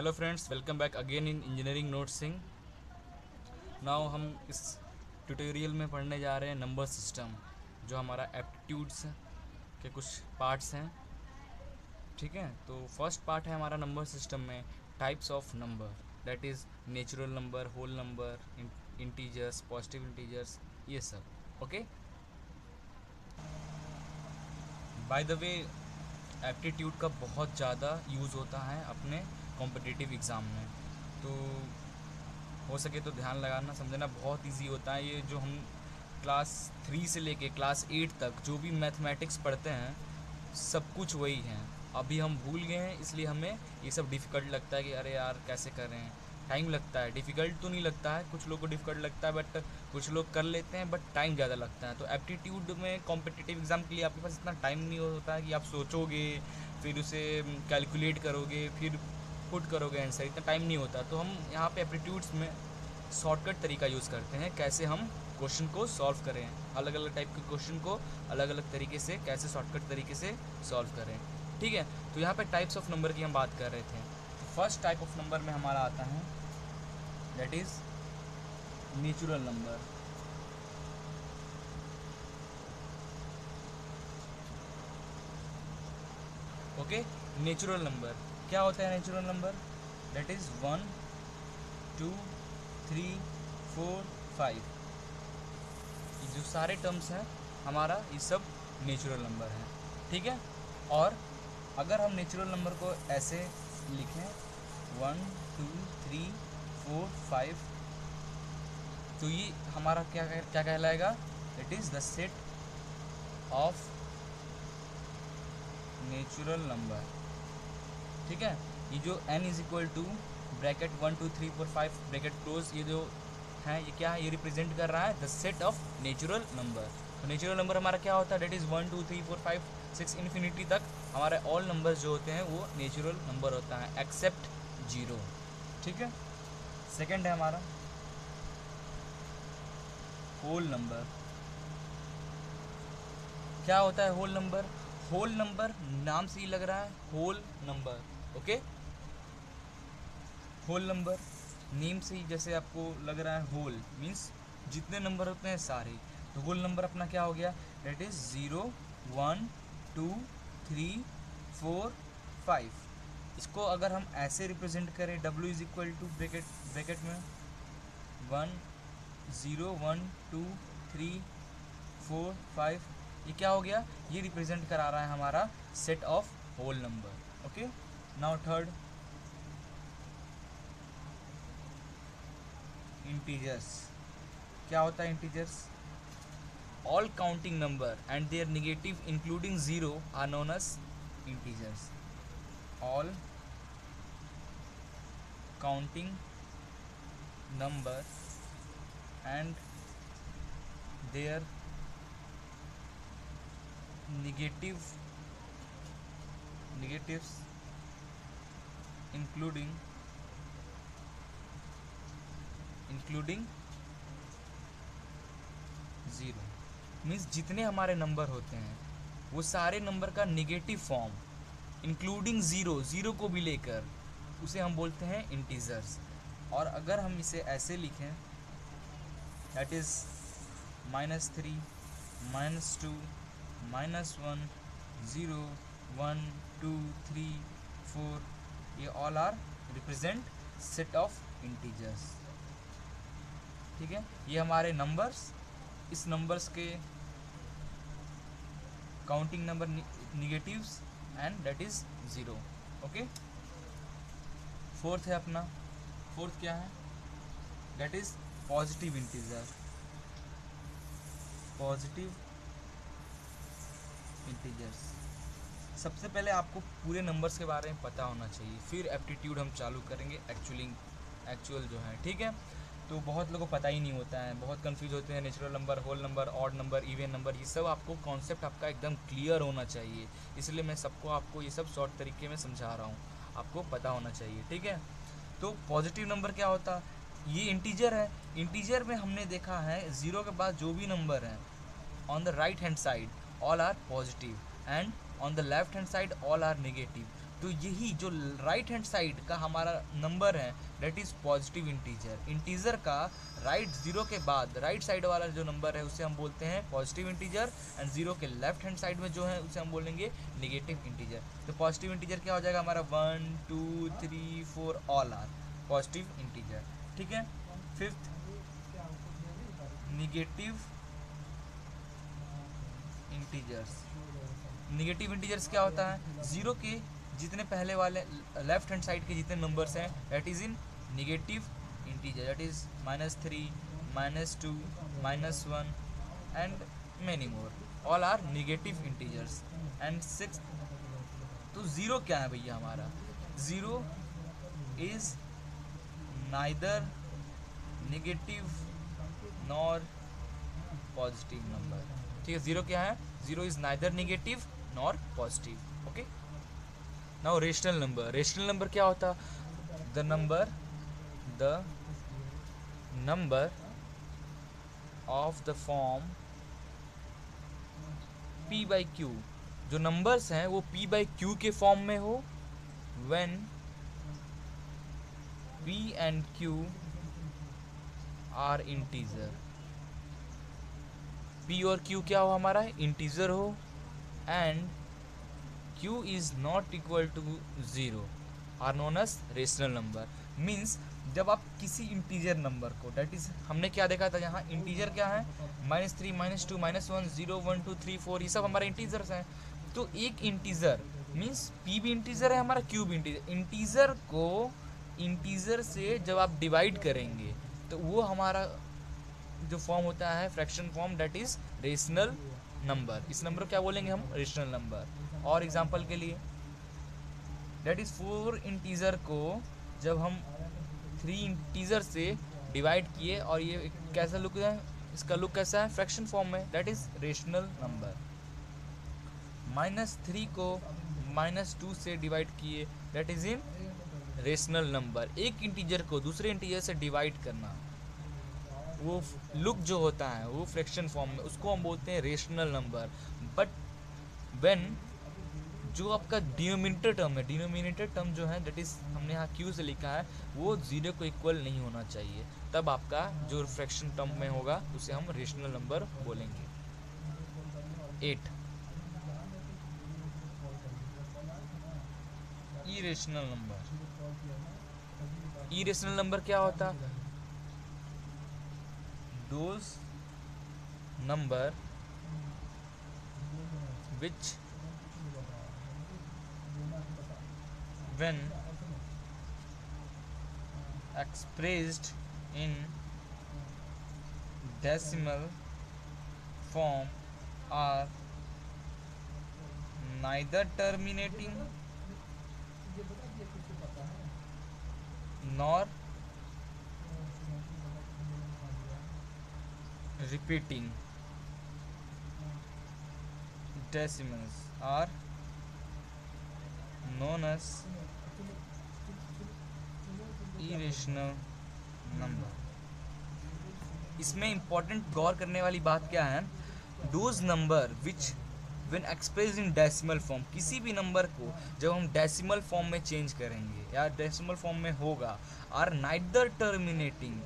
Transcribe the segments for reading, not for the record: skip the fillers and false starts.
Hello friends, welcome back again in engineering नोट्सिंग। Now हम इस ट्यूटोरियल में पढ़ने जा रहे हैं नंबर सिस्टम, जो हमारा एप्टीट्यूड्स के कुछ पार्ट्स हैं। ठीक है, तो फर्स्ट पार्ट है हमारा नंबर सिस्टम में types of number, that is natural number, whole number, integers, positive integers, ये सब। Okay, by the way aptitude का बहुत ज़्यादा यूज़ होता है अपने कॉम्पिटिटिव एग्ज़ाम में, तो हो सके तो ध्यान लगाना, समझना बहुत इजी होता है। ये जो हम क्लास 3 से लेके क्लास 8 तक जो भी मैथमेटिक्स पढ़ते हैं सब कुछ वही है। अभी हम भूल गए हैं, इसलिए हमें ये सब डिफ़िकल्ट लगता है कि अरे यार कैसे कर रहे हैं। टाइम लगता है, डिफ़िकल्ट तो नहीं लगता है, कुछ लोगों को डिफ़िकल्ट लगता है बट कुछ लोग कर लेते हैं, बट टाइम ज़्यादा लगता है। तो एप्टीट्यूड में कॉम्पिटिटिव एग्ज़ाम के लिए आपके पास इतना टाइम नहीं होता है कि आप सोचोगे, फिर उसे कैलकुलेट करोगे, फिर पुट करोगे आंसर, इतना टाइम नहीं होता। तो हम यहाँ पे एप्टीट्यूड्स में शॉर्टकट तरीका यूज़ करते हैं, कैसे हम क्वेश्चन को सॉल्व करें, अलग अलग टाइप के क्वेश्चन को अलग अलग तरीके से कैसे शॉर्टकट तरीके से सॉल्व करें। ठीक है, तो यहाँ पे टाइप्स ऑफ नंबर की हम बात कर रहे थे। तो फर्स्ट टाइप ऑफ नंबर में हमारा आता है that is natural number. Okay, natural number क्या होता है? नेचुरल नंबर दैट इज़ 1 2 3 4 5, ये जो सारे टर्म्स हैं हमारा, ये सब नेचुरल नंबर हैं। ठीक है, और अगर हम नेचुरल नंबर को ऐसे लिखें 1 2 3 4 5, तो ये हमारा क्या क्या कहलाएगा? It is the set of natural number. ठीक है, ये जो n is equal to bracket 1 2 3 4 5 bracket close, ये जो है ये क्या है? ये रिप्रेजेंट कर रहा है the set of natural number. तो नेचुरल नंबर हमारा क्या होता है? डेट इज़ 1 2 3 4 5 6 इन्फिनिटी तक हमारे ऑल नंबर्स जो होते हैं वो नेचुरल नंबर होता है एक्सेप्ट 0। ठीक है, सेकंड है हमारा होल नंबर। क्या होता है होल नंबर? होल नंबर नाम से ही लग रहा है whole number. Okay, whole number name से ही जैसे आपको लग रहा है, होल मीन्स जितने नंबर होते हैं सारे। तो होल नंबर अपना क्या हो गया? That is 0 1 2 3 4 5। इसको अगर हम ऐसे रिप्रेजेंट करें, w is equal to bracket में 1 0 1 2 3 4 5, ये क्या हो गया? ये रिप्रेजेंट करा रहा है हमारा set of whole number. Okay, now third integers. क्या होता है integers? All counting number and their negative including 0 are known as integers. All counting number and their negatives including 0 means जितने हमारे नंबर होते हैं वो सारे नंबर का नेगेटिव फॉर्म इंक्लूडिंग 0 को भी लेकर उसे हम बोलते हैं इंटीजर्स। और अगर हम इसे ऐसे लिखें दैट इज़ -3 -2 -1 0 1 2 3 4, ये all are represent set of integers. ठीक है, ये हमारे नंबर्स, इस नंबर्स के counting number negatives and that is 0। Okay, fourth है अपना, फोर्थ क्या है? That is positive integer. Positive integers, सबसे पहले आपको पूरे नंबर्स के बारे में पता होना चाहिए, फिर एप्टीट्यूड हम चालू करेंगे एक्चुअल जो है। ठीक है, तो बहुत लोगों को पता ही नहीं होता है, बहुत कंफ्यूज होते हैं। Natural number, whole number, odd number, even number, ये सब आपको कॉन्सेप्ट आपका एकदम क्लियर होना चाहिए, इसलिए मैं आपको ये सब शॉर्ट तरीके में समझा रहा हूँ, आपको पता होना चाहिए। ठीक है, तो पॉजिटिव नंबर क्या होता है? ये इंटीजर है। इंटीजर में हमने देखा है 0 के बाद जो भी नंबर है on the right hand side all are positive and on the left hand side all are negative। तो यही जो राइट हैंड साइड का हमारा नंबर है that is positive integer. Integer का राइट ज़ीरो के बाद राइट साइड वाला जो नंबर है उसे हम बोलते हैं पॉजिटिव इंटीजर, एंड ज़ीरो के लेफ्ट हैंड साइड में जो है उसे हम बोलेंगे निगेटिव इंटीजर। तो पॉजिटिव इंटीजर क्या हो जाएगा हमारा 1 2 3 4 ऑल आर पॉजिटिव इंटीजर। ठीक है। Fifth negative integers. Negative integers क्या होता है, ज़ीरो के जितने पहले वाले लेफ्ट हैंड साइड के जितने नंबर्स हैं that is in negative integer, that is -3 -2 -1 and many more, all are negative integers. And six, तो ज़ीरो क्या है भैया हमारा, zero is neither negative nor positive number. ठीक है, ज़ीरो क्या है, zero is neither negative nor positive. Okay, now rational number. Rational number क्या होता, the number of the form p by q, जो नंबर्स हैं वो p बाई क्यू के फॉर्म में हो when p and q are integer. p और q क्या हो हमारा, इंटीजर हो, and q is not equal to 0 are known as rational number. Means जब आप किसी इंटीजर नंबर को, डेट इज हमने क्या देखा था यहाँ, इंटीजर क्या है, -3 -2 -1 0 1 2 3 4, ये सब हमारे इंटीजर्स हैं। तो एक इंटीजर मीन्स p भी इंटीजर है हमारा, q भी इंटीजर। इंटीजर को इंटीजर से जब आप डिवाइड करेंगे तो वो हमारा जो फॉर्म होता है fraction form, that is rational number. इस नंबर को क्या बोलेंगे हम, रेशनल नंबर। और एग्जांपल के लिए डेट इज 4 इंटीजर को जब हम 3 इंटीजर से डिवाइड किए और ये कैसा लुक है, इसका लुक कैसा है, फ्रैक्शन फॉर्म में, डेट इज रेशनल नंबर। -3 को -2 से डिवाइड किए, that is in rational number. एक इंटीजर को दूसरे इंटीजर से डिवाइड करना, वो लुक जो होता है वो फ्रैक्शन फॉर्म में, उसको हम बोलते हैं रेशनल नंबर। बट व्हेन जो आपका डिनोमिनेटर टर्म है, डिनोमिनेटर टर्म जो है दैट इज हमने यहाँ क्यू से लिखा है, वो 0 को इक्वल नहीं होना चाहिए, तब आपका जो फ्रैक्शन टर्म में होगा उसे हम रेशनल नंबर बोलेंगे। 8 इरेशनल नंबर। इरेशनल नंबर क्या होता, those number which when expressed in decimal form are neither terminating nor repeating decimals are known as irrational number। इसमें इंपॉर्टेंट गौर करने वाली बात क्या है, those number which when expressed in decimal form, किसी भी नंबर को जब हम डेसिमल फॉर्म में चेंज करेंगे या डेसिमल फॉर्म में होगा, आर नाइदर टर्मिनेटिंग,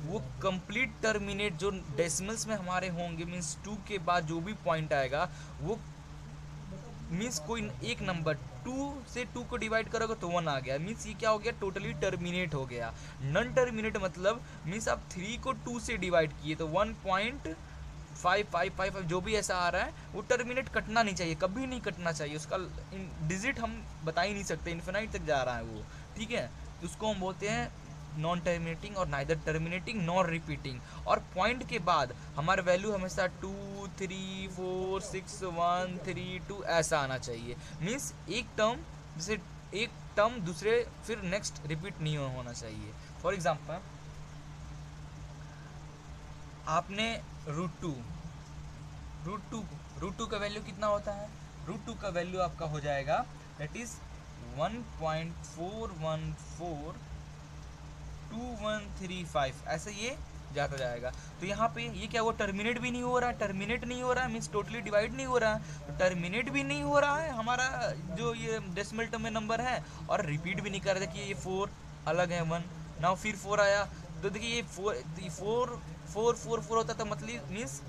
वो कंप्लीट टर्मिनेट जो डेसिमल्स में हमारे होंगे, मीन्स 2 के बाद जो भी पॉइंट आएगा वो मीन्स कोई एक नंबर 2 से 2 को डिवाइड करोगे तो 1 आ गया, मीन्स ये क्या हो गया, टोटली टर्मिनेट हो गया। नॉन टर्मिनेट मतलब मीन्स आप 3 को 2 से डिवाइड किए तो 1.5555 जो भी ऐसा आ रहा है वो टर्मिनेट कटना नहीं चाहिए, कभी नहीं कटना चाहिए, उसका डिजिट हम बता ही नहीं सकते, इन्फिनाइट तक जा रहा है वो। ठीक है, तो उसको हम बोलते हैं नॉन टर्मिनेटिंग और नाइदर टर्मिनेटिंग नॉर रिपीटिंग। और पॉइंट के बाद हमारा वैल्यू हमेशा 2 3 4 6 1 3 2 ऐसा आना चाहिए, मीन्स एक टर्म जैसे एक टर्म दूसरे फिर नेक्स्ट रिपीट नहीं होना चाहिए। फॉर एग्जांपल आपने √2 का वैल्यू कितना होता है, √2 का वैल्यू आपका हो जाएगा दैट इज 1.4142135, ऐसे ये जाता जाएगा। तो यहाँ पे ये क्या हुआ, टर्मिनेट भी नहीं हो रहा है, टर्मिनेट नहीं हो रहा है मीन्स टोटली डिवाइड नहीं हो रहा है, तो टर्मिनेट भी नहीं हो रहा है हमारा जो ये डेसिमल टर्म में नंबर है, और रिपीट भी नहीं कर रहे। देखिए ये 4 अलग है 1, नाउ फिर 4 आया, तो देखिए ये 4 होता था, मतलब मीन्स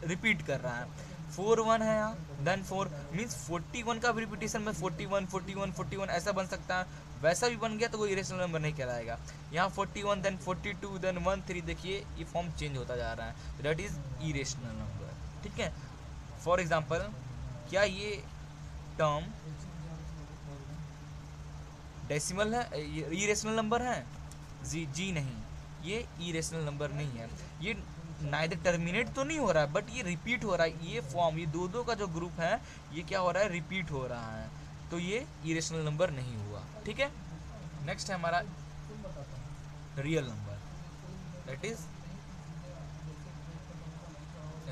रिपीट कर रहा है। 4 1 है यहाँ, देन 4 मीन्स 41 का भी रिपीटेशन में 41 41 41 ऐसा बन सकता है, वैसा भी बन गया तो वो इरेशनल नंबर नहीं कहलाएगा। यहाँ 41 देन 42 देन 1 3, देखिए ये फॉर्म चेंज होता जा रहा है, दैट इज इरेशनल नंबर। ठीक है, फॉर एग्जांपल क्या ये टर्म डेसिमल है, इरेशनल नंबर है? जी नहीं, ये इरेशनल नंबर नहीं है। ये नाइदर टर्मिनेट तो नहीं हो रहा है, बट ये रिपीट हो रहा है। ये फॉर्म, ये दो का जो ग्रुप है, ये क्या हो रहा है, रिपीट हो रहा है, तो ये इरेशनल नंबर नहीं हुआ। ठीक है, नेक्स्ट है हमारा real number, that is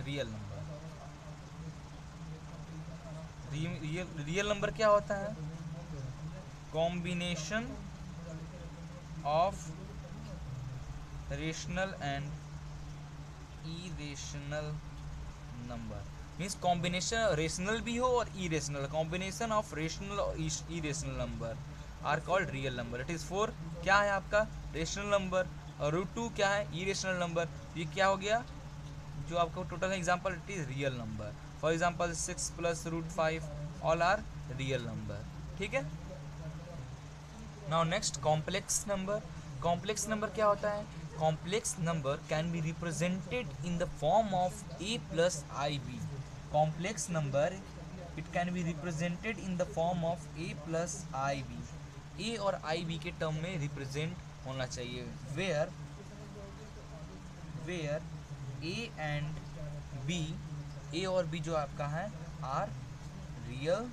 real number. Real number क्या होता है, combination of rational and irrational number, means combination rational भी हो और इरेशनल, कॉम्बिनेशन ऑफ रेशनल और irrational number are called real number. It is 4 क्या है आपका, रेशनल नंबर, और √2 क्या है, इरेशनल नंबर। ये क्या हो गया जो आपका total example, it is real number. For example 6 + √5 all are real number. ठीक है, now next complex number. Complex number क्या होता है, complex number can be represented in the form of a + ib। Complex number it can be represented in the form of a + ib। a और ib के term में represent होना चाहिए, where a and b, a और b जो आपका है are real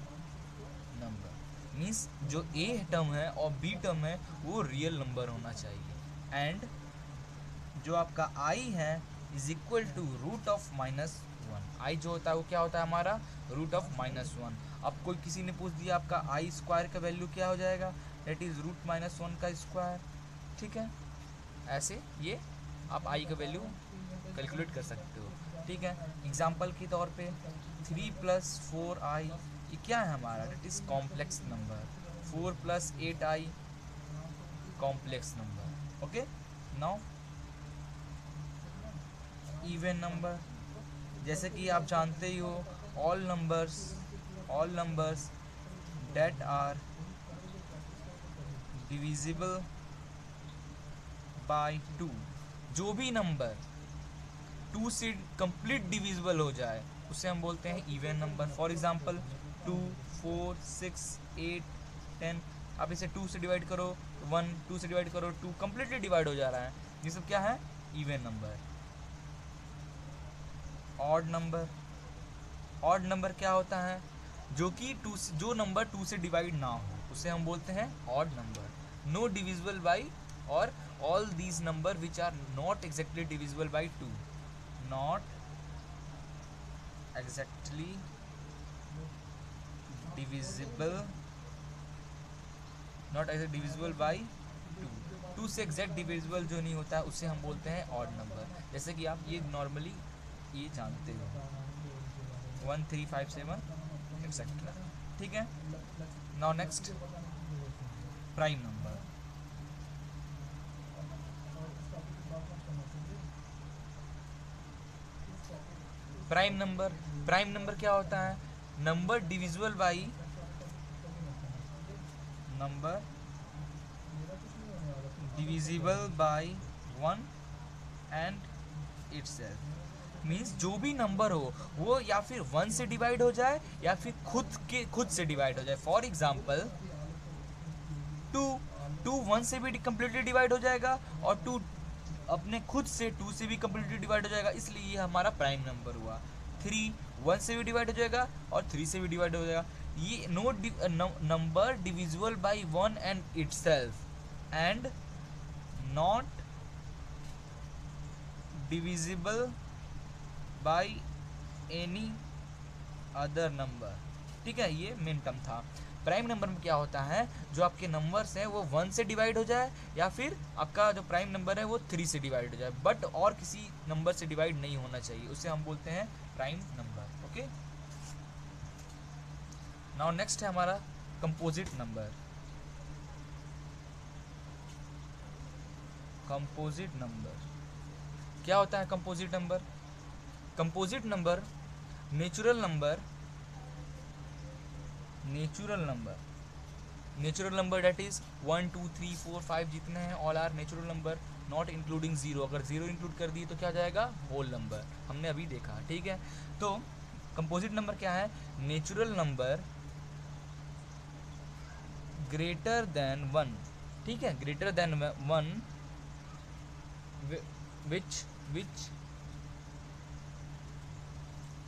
number, means जो a टर्म है और b टर्म है वो रियल नंबर होना चाहिए, एंड जो आपका i है इज इक्वल टू √(-1)। i जो होता है वो क्या होता है हमारा, √(-1)। अब कोई किसी ने पूछ दिया आपका i² का वैल्यू क्या हो जाएगा, दैट इज √(-1) का स्क्वायर। ठीक है, ऐसे ये आप i का वैल्यू कैलकुलेट कर सकते हो। ठीक है, एग्जाम्पल के तौर पे 3 + 4i ये क्या है हमारा, that is complex number. 4 + 8i complex number. Okay, now even number, जैसे कि आप जानते ही हो all numbers that are divisible by 2, जो भी नंबर 2 से कंप्लीट डिविजिबल हो जाए उसे हम बोलते हैं इवन नंबर। फॉर एग्जांपल 2 4 6 8 10, आप इसे 2 से डिवाइड करो 1, 2 से डिवाइड करो 2, कंप्लीटली डिवाइड हो जा रहा है, ये सब क्या है, इवन नंबर। ऑड नंबर क्या होता है, जो कि जो नंबर 2 से डिवाइड ना हो उसे हम बोलते हैं odd number. No divisible by, और all these number which are not exactly divisible by 2, not exactly divisible by 2 से एग्जैक्ट डिविजिबल जो नहीं होता है उसे हम बोलते हैं ऑड नंबर। जैसे कि आप ये नॉर्मली ये जानते हो 1 3 5 7 एक्सेट्रा। ठीक है, now next prime number. Prime number क्या होता है, number divisible by 1 and itself, means जो भी नंबर हो वो या फिर 1 से डिवाइड हो जाए या फिर खुद से डिवाइड हो जाए। फॉर एग्जांपल 2 1 से भी कम्प्लीटली डिवाइड हो जाएगा और 2 अपने खुद से 2 से भी कम्प्लीटली डिवाइड हो जाएगा, इसलिए ये हमारा प्राइम नंबर हुआ। 3 1 से भी डिवाइड हो जाएगा और 3 से भी डिवाइड हो जाएगा। ये number divisible by 1 and itself and not divisible by any other number. ठीक है, ये मेन टर्म था। प्राइम नंबर में क्या होता है, जो आपके नंबर्स हैं वो 1 से डिवाइड हो जाए या फिर आपका जो प्राइम नंबर है वो 3 से डिवाइड हो जाए, बट और किसी नंबर से डिवाइड नहीं होना चाहिए, उसे हम बोलते हैं prime number. Okay, now next है हमारा कंपोजिट नंबर। कंपोजिट नंबर क्या होता है? Composite number, composite number natural number, natural number that is 1 2 3 4 5 जितने हैं all are natural number, not including zero. अगर जीरो इंक्लूड कर दिए तो क्या जाएगा? होल नंबर, हमने अभी देखा, ठीक है। तो कंपोजिट नंबर क्या है? नेचुरल नंबर ग्रेटर देन 1, ठीक है, greater than 1 which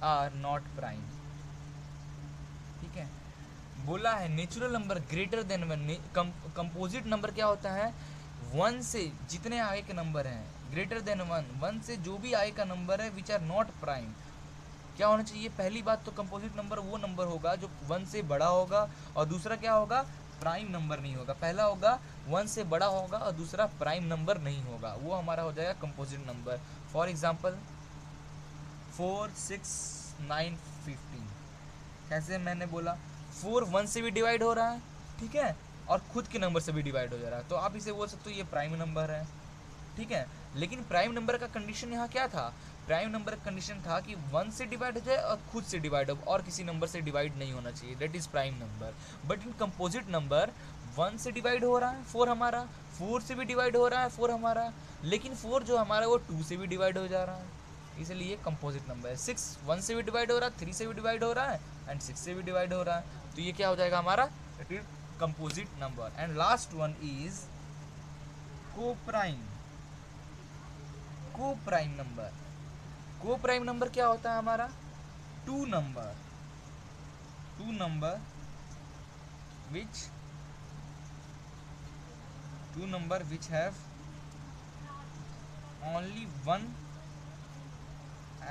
are not prime, ठीक है। बोला है natural number greater than 1। Composite number क्या होता है? 1 से जितने आगे के नंबर हैं, ग्रेटर देन 1 से जो भी आगे का नंबर है विच आर नॉट प्राइम, क्या होना चाहिए? पहली बात तो कंपोजिट नंबर वो नंबर होगा जो 1 से बड़ा होगा, और दूसरा क्या होगा? प्राइम नंबर नहीं होगा। पहला होगा 1 से बड़ा होगा और दूसरा प्राइम नंबर नहीं होगा, वो हमारा हो जाएगा कंपोजिट नंबर। फॉर एग्जांपल 4 6 9 15, कैसे मैंने बोला 4 1 से भी डिवाइड हो रहा है, ठीक है, और खुद के नंबर से भी डिवाइड हो जा रहा है, तो आप इसे बोल सकते हो ये प्राइम नंबर है, ठीक है। लेकिन प्राइम नंबर का कंडीशन यहाँ क्या था? प्राइम नंबर का कंडीशन था कि 1 से डिवाइड हो जाए और खुद से डिवाइड हो, और किसी नंबर से डिवाइड नहीं होना चाहिए, that is prime number. But in composite number 1 से डिवाइड हो रहा है 4 हमारा, 4 से भी डिवाइड हो रहा है 4 हमारा, लेकिन 4 जो हमारा वो 2 से भी डिवाइड हो जा रहा है, इसलिए कंपोजिट नंबर है। 6 1 से भी डिवाइड हो रहा है, 3 से भी डिवाइड हो रहा है एंड 6 से भी डिवाइड हो रहा है, तो ये क्या हो जाएगा हमारा? It is composite number. And last one is coprime. Coprime number, coprime number क्या होता है हमारा? Two number which have only one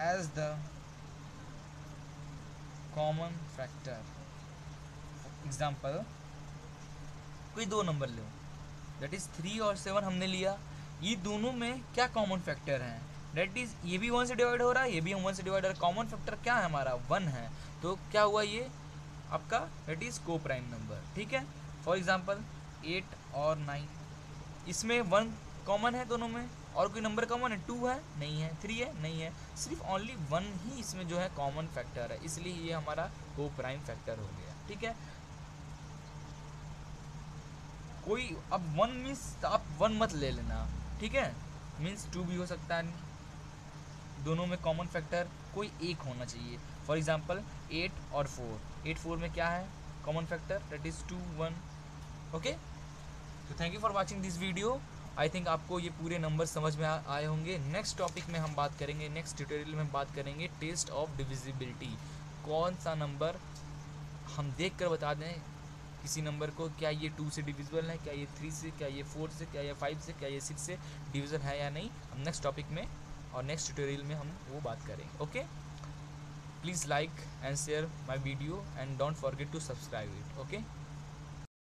as the common factor। Example, कोई दो नंबर लो, दैट इज 3 और 7 हमने लिया, ये दोनों में क्या कॉमन फैक्टर है? दैट इज ये भी 1 से डिवाइड हो रहा है, ये भी 1 से डिवाइड हो रहा है, कॉमन फैक्टर क्या है हमारा? 1 है, तो क्या हुआ ये आपका? दैट इज को प्राइम नंबर, ठीक है। फॉर एग्जांपल 8 और 9, इसमें 1 कॉमन है दोनों में, और कोई नंबर कॉमन है? 2 है? नहीं है। 3 है? नहीं है। सिर्फ ओनली 1 ही इसमें जो है कॉमन फैक्टर है, इसलिए ये हमारा को प्राइम फैक्टर हो गया, ठीक है। कोई अब 1 मीन्स आप 1 मत ले लेना, ठीक है, मीन्स 2 भी हो सकता है, दोनों में कॉमन फैक्टर कोई एक होना चाहिए। फॉर एग्जांपल 8 और 4, 8 4 में क्या है common factor? That is 2 1। Okay, तो thank you for watching this video. I think आपको ये पूरे नंबर समझ में आए होंगे। नेक्स्ट टॉपिक में हम बात करेंगे, नेक्स्ट ट्यूटोरियल में हम बात करेंगे टेस्ट ऑफ डिविजिबिलिटी। कौन सा नंबर हम देख कर बता दें किसी नंबर को, क्या ये 2 से डिविजिबल है, क्या ये 3 से, क्या ये 4 से, क्या ये 5 से, क्या ये 6 से डिविजन है या नहीं, हम नेक्स्ट टॉपिक में और नेक्स्ट ट्यूटोरियल में हम वो बात करेंगे। Okay, please like and share my video and don't forget to subscribe it. Okay.